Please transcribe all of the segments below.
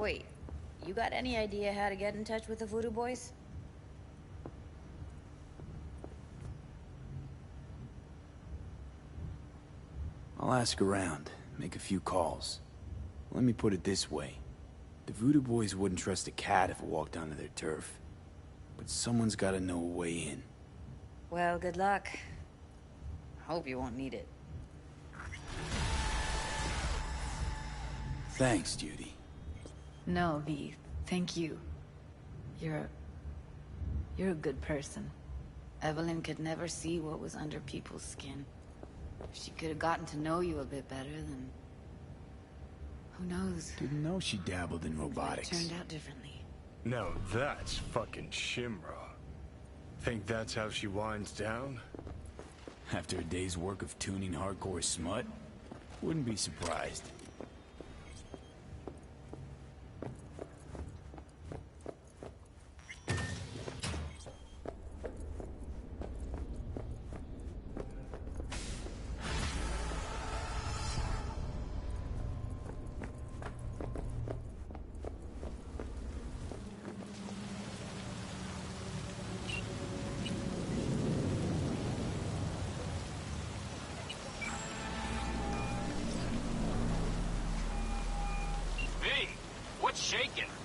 Wait, you got any idea how to get in touch with the Voodoo Boys? I'll ask around, make a few calls. Let me put it this way. The Voodoo Boys wouldn't trust a cat if it walked onto their turf. But someone's gotta know a way in. Well, good luck. Hope you won't need it. Thanks, Judy. No, V. Thank you. You're a good person. Evelyn could never see what was under people's skin. If she could have gotten to know you a bit better, then... who knows? Didn't know she dabbled in robotics. It turned out differently. No, that's fucking Shimra. Think that's how she winds down? After a day's work of tuning hardcore smut? Wouldn't be surprised.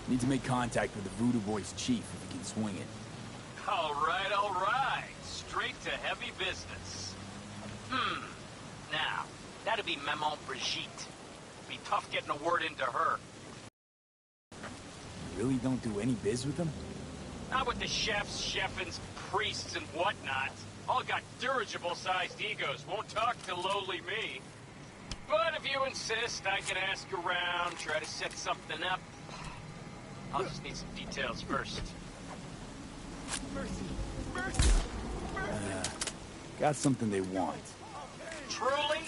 Need to make contact with the Voodoo Boys chief if he can swing it. All right. Straight to heavy business. Now, that'd be Maman Brigitte. Be tough getting a word into her. You really don't do any biz with them? Not with the chefs, cheffins, priests, and whatnot. All got dirigible-sized egos, won't talk to lowly me. But if you insist, I can ask around, try to set something up. I'll just need some details first. Mercy! Got something they want. Truly?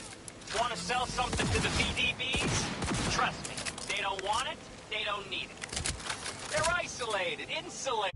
Want to sell something to the VDBs? Trust me, they don't want it, they don't need it. They're isolated, insulated.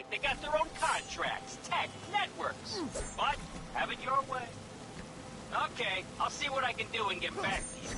They got their own contracts, tech, networks. But have it your way. Okay, I'll see what I can do and get back to you.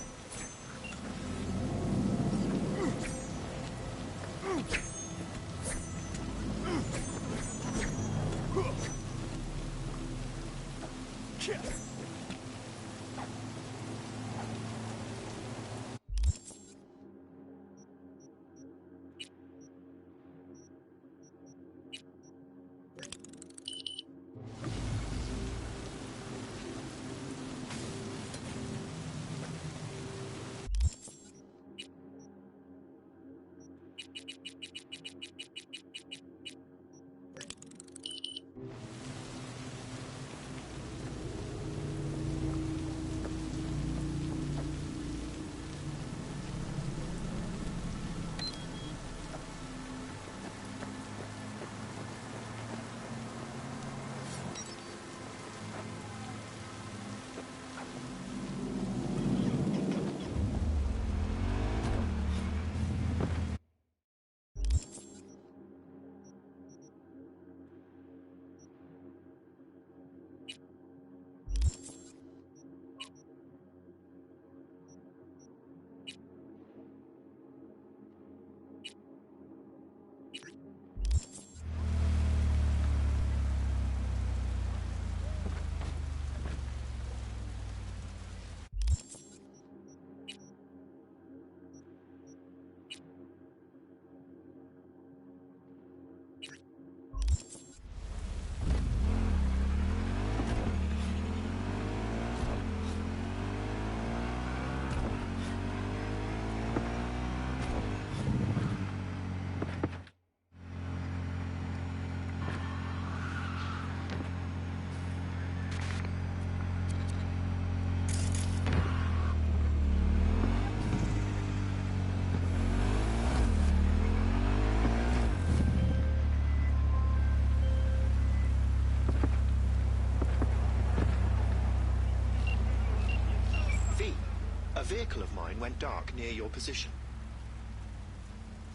vehicle of mine went dark near your position.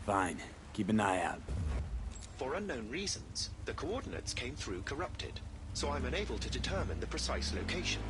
Fine. Keep an eye out. For unknown reasons, the coordinates came through corrupted, so I'm unable to determine the precise location.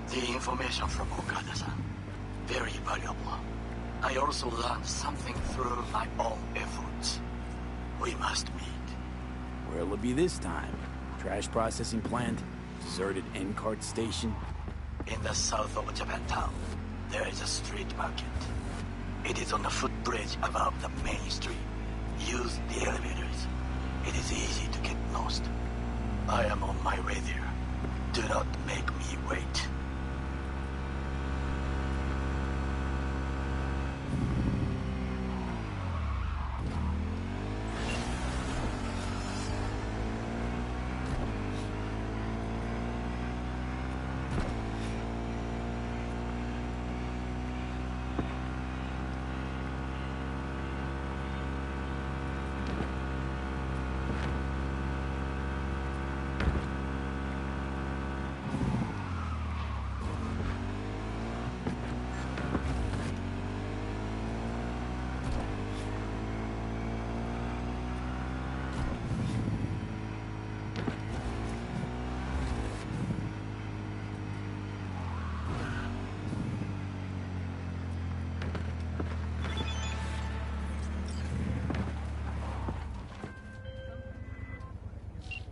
The information from Okada-san, very valuable. I also learned something through my own efforts. We must meet. Where'll it be this time? Trash processing plant? Deserted N-cart station? In the south of Japantown, there is a street market. It is on a footbridge above the main street. Use the elevators. It is easy to get lost. I am on my way there. Do not make me wait.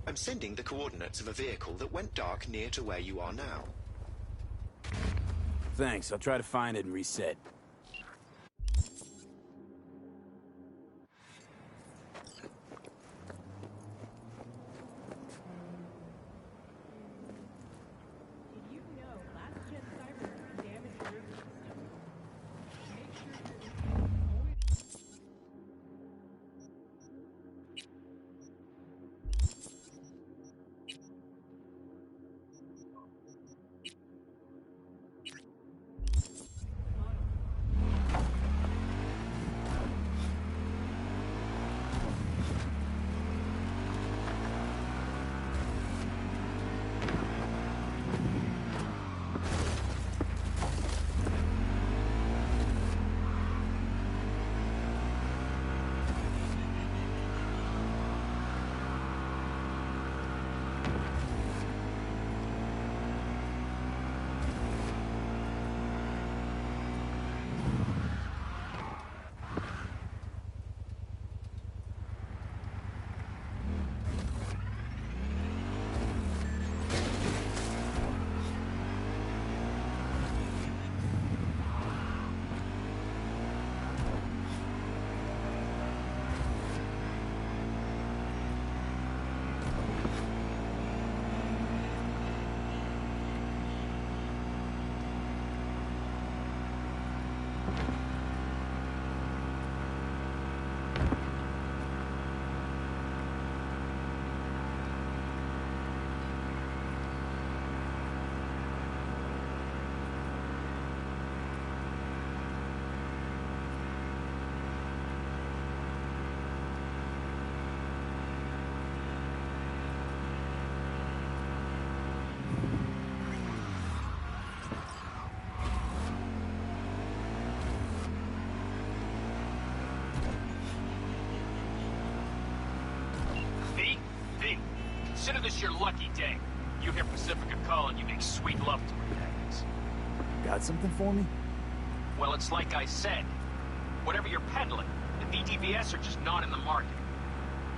I'm sending the coordinates of a vehicle that went dark near to where you are now. Thanks, I'll try to find it and reset. call and you make sweet love to her, that is. Got something for me? Well, it's like I said. Whatever you're peddling, the VTVS are just not in the market.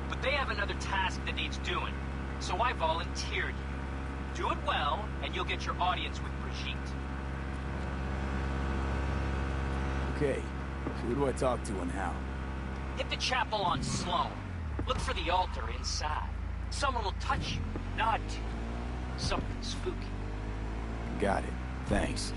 But they have another task that needs doing, so I volunteered you. Do it well, and you'll get your audience with Brigitte. Okay, so who do I talk to and how? Hit the chapel on Sloan. Look for the altar inside. Someone will touch you, nod to you. Something spooky. Got it. Thanks.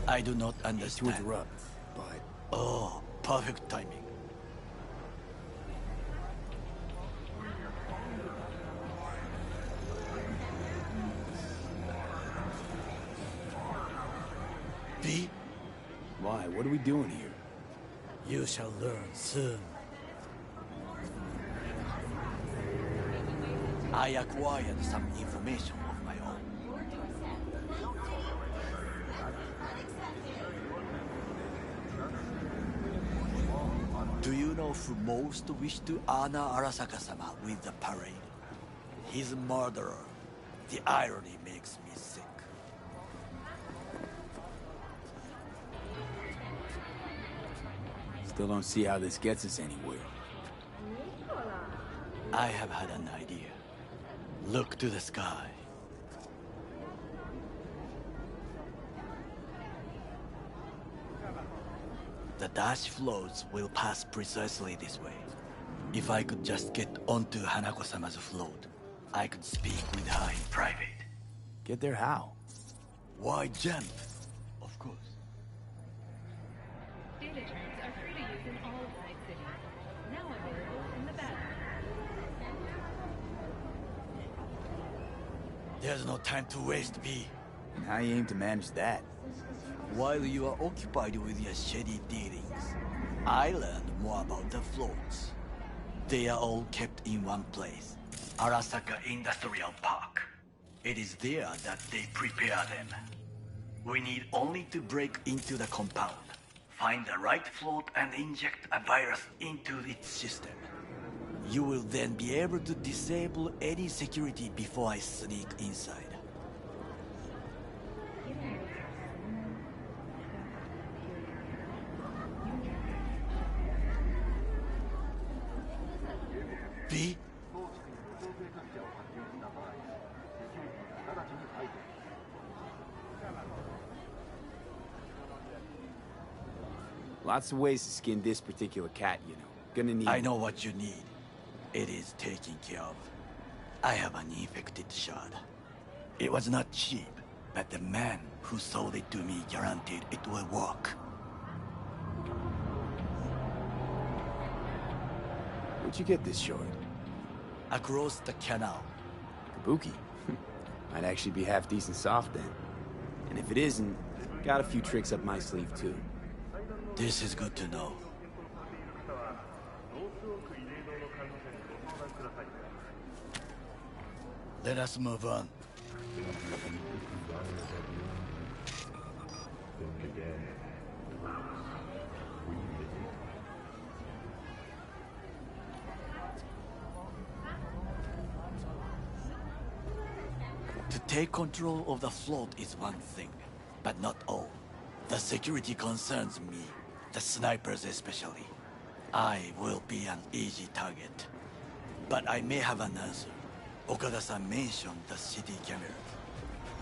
I do not understand. To interrupt, but... Oh, perfect timing. V? Why? What are we doing here? You shall learn soon. I acquired some information of my own. Do you know who most wished to honor Arasaka-sama with the parade? His murderer. The irony makes me sick. Still don't see how this gets us anywhere. I have had an idea. Look to the sky. The dash floats will pass precisely this way. If I could just get onto Hanako-sama's float, I could speak with her in private. Get there how? Why jump? Of course. Data trains are free to use in all of Night City. Now available in the back. There's no time to waste, V. And how you aim to manage that? While you are occupied with your shady dealings, I learned more about the floats. They are all kept in one place, Arasaka Industrial Park. It is there that they prepare them. We need only to break into the compound, find the right float and inject a virus into its system. You will then be able to disable any security before I sneak inside. V? Lots of ways to skin this particular cat, you know. Gonna need... I know what you need. It is taken care of. I have an infected shard. It was not cheap, but the man who sold it to me guaranteed it will work. Where'd you get this shard? Across the canal. Kabuki. Might actually be half decent soft then. And if it isn't, got a few tricks up my sleeve too. This is good to know. Let us move on. take control of the float is one thing, but not all. The security concerns me, the snipers especially. I will be an easy target. But I may have an answer. Okada-san mentioned the city cameras.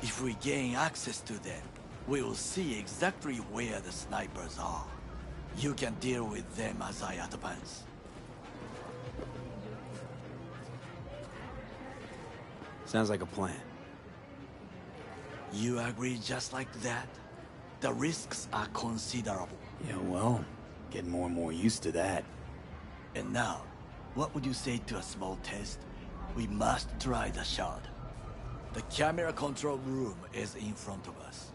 If we gain access to them, we will see exactly where the snipers are. You can deal with them as I advance. Sounds like a plan. You agree just like that? The risks are considerable. Yeah, well, getting more and more used to that. And now, what would you say to a small test? We must try the shard. The camera control room is in front of us.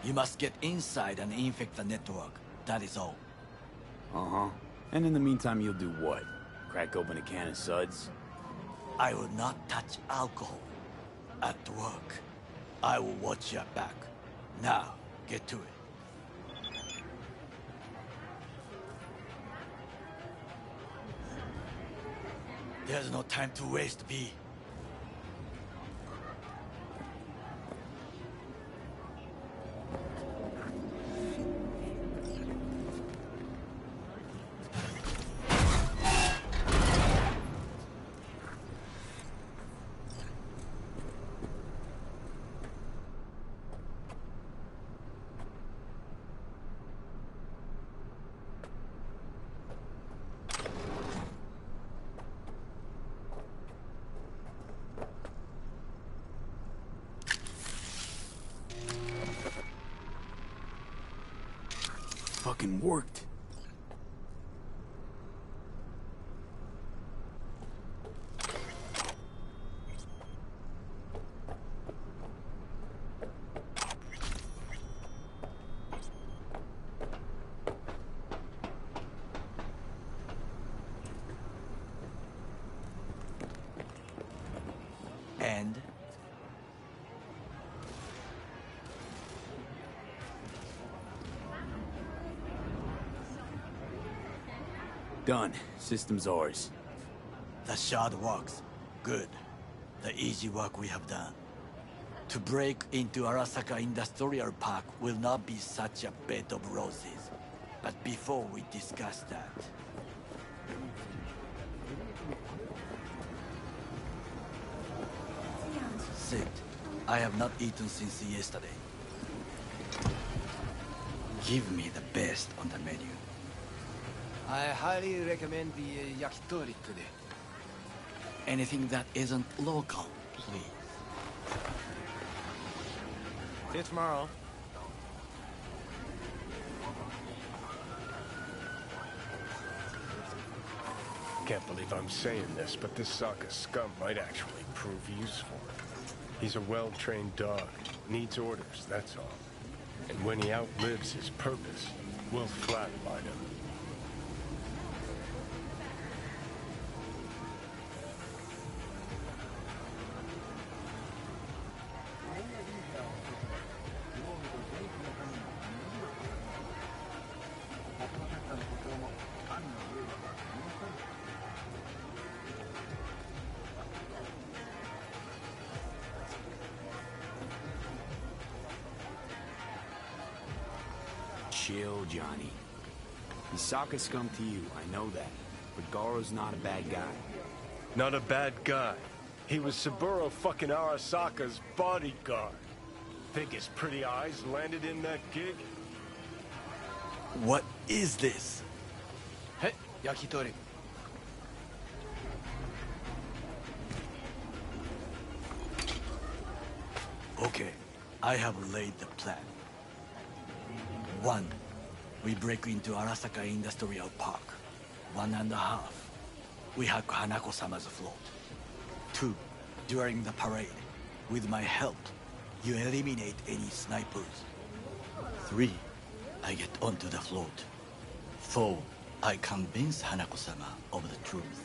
You must get inside and infect the network. That is all. Uh-huh. And in the meantime, you'll do what? Crack open a can of suds? I will not touch alcohol. At work, I will watch your back. Now, get to it. There's no time to waste, V. Fucking worked. And? Done. System's ours. The shard works. Good. The easy work we have done. To break into Arasaka Industrial Park will not be such a bed of roses. But before we discuss that... Sit. I have not eaten since yesterday. Give me the best on the menu. I highly recommend the yakitori today. Anything that isn't local, please. See you tomorrow. Can't believe I'm saying this, but this Sokka scum might actually prove useful. He's a well-trained dog. Needs orders, that's all. And when he outlives his purpose, we'll flatline him. Chill, Johnny. He's Sokka scum to you, I know that. But Garo's not a bad guy. Not a bad guy. He was Saburo fucking Arasaka's bodyguard. Think his pretty eyes landed in that gig? What is this? Hey, yakitori. Okay, I have laid the plan. 1. We break into Arasaka Industrial Park. 1.5. We hack Hanako-sama's float. 2. During the parade, with my help, you eliminate any snipers. 3. I get onto the float. 4. I convince Hanako-sama of the truth.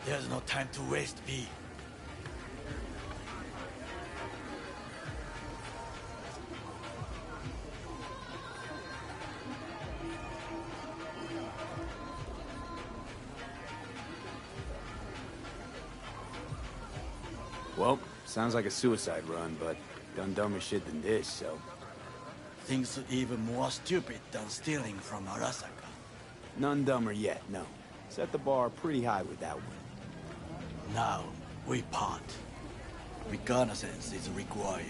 There's no time to waste, V. Well, sounds like a suicide run, but done dumber shit than this, so... Things even more stupid than stealing from Arasaka. None dumber yet, no. Set the bar pretty high with that one. Now, we part. Reconnaissance is required.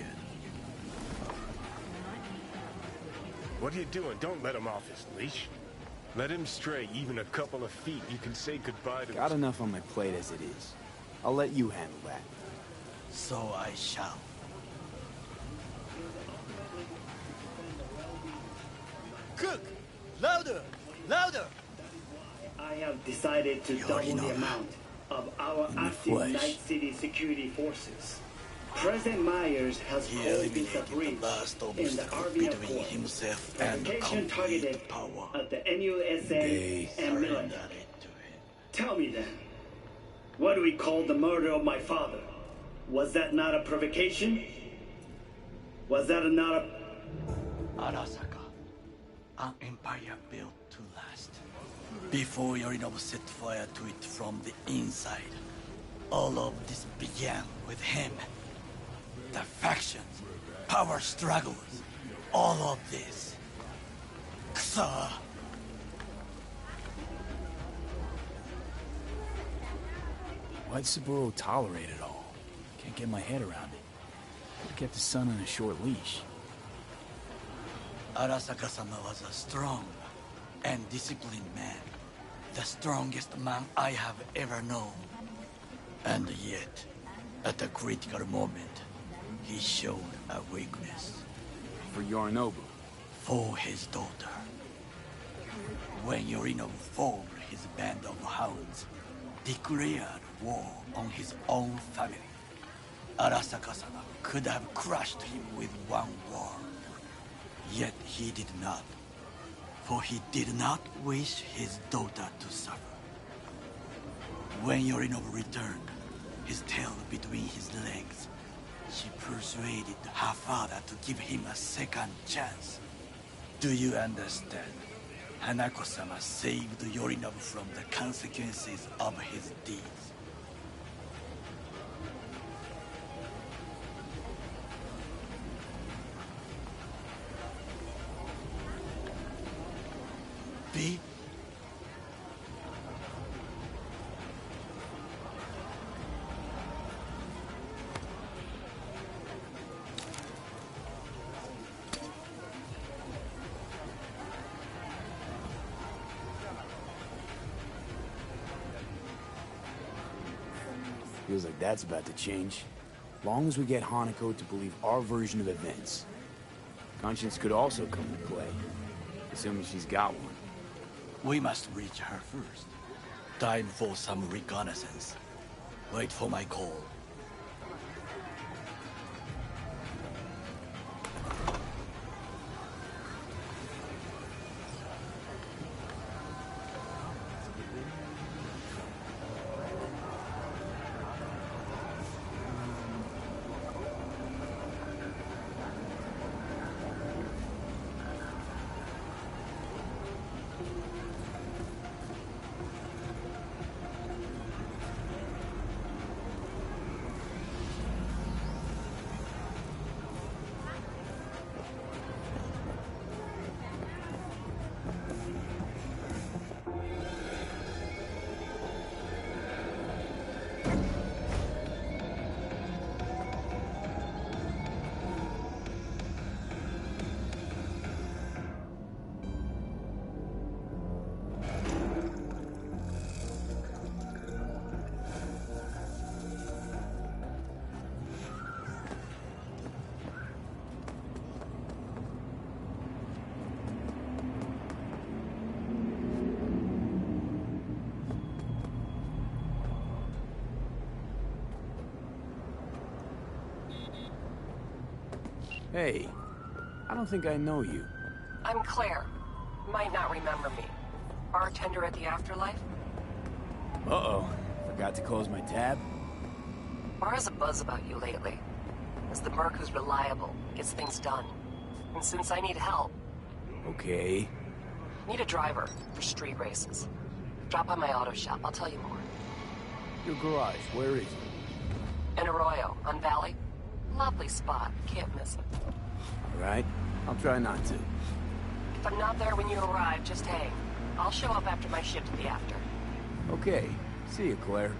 What are you doing? Don't let him off his leash. Let him stray even a couple of feet. You can say goodbye to... Got enough on my plate as it is. I'll let you handle that. So I shall. Cook! Louder! Louder! I have decided to double the amount of our active Night City security forces. President Myers has called this a breach in the RV Accord. Himself and Provocation targeted power. at the MUSA and military. Tell me then, what do we call the murder of my father? Was that not a provocation? Was that not a... Arasaka, an empire built to last. Before Yorinobu set fire to it from the inside, all of this began with him. The factions, power struggles, all of this. Kusa! Why'd Saburo tolerate it all? Can't get my head around it. Could've kept his son on a short leash. Arasaka-sama was a strong and disciplined man. The strongest man I have ever known. And yet, at a critical moment, he showed a weakness. For Yorinobu? For his daughter. When Yorinobu formed his band of hounds, declared war on his own family, Arasaka-sama could have crushed him with one word. Yet he did not. For he did not wish his daughter to suffer. When Yorinobu returned, his tail between his legs, she persuaded her father to give him a second chance. Do you understand? Hanako-sama saved Yorinobu from the consequences of his deeds. B? Feels like that's about to change. Long as we get Hanako to believe our version of events. Conscience could also come into play, assuming she's got one. We must reach her first. Time for some reconnaissance. Wait for my call. Hey, I don't think I know you. I'm Claire. Might not remember me. Bartender at the Afterlife? Uh-oh. Forgot to close my tab? Bar has a buzz about you lately. As the merc who's reliable, gets things done. And since I need help... Okay. Need a driver for street races. Drop by my auto shop, I'll tell you more. Your garage, where is it? In Arroyo, on Valley. Lovely spot. Can't miss it. All right. I'll try not to. If I'm not there when you arrive, just hang. I'll show up after my shift at the after. Okay. See you, Claire.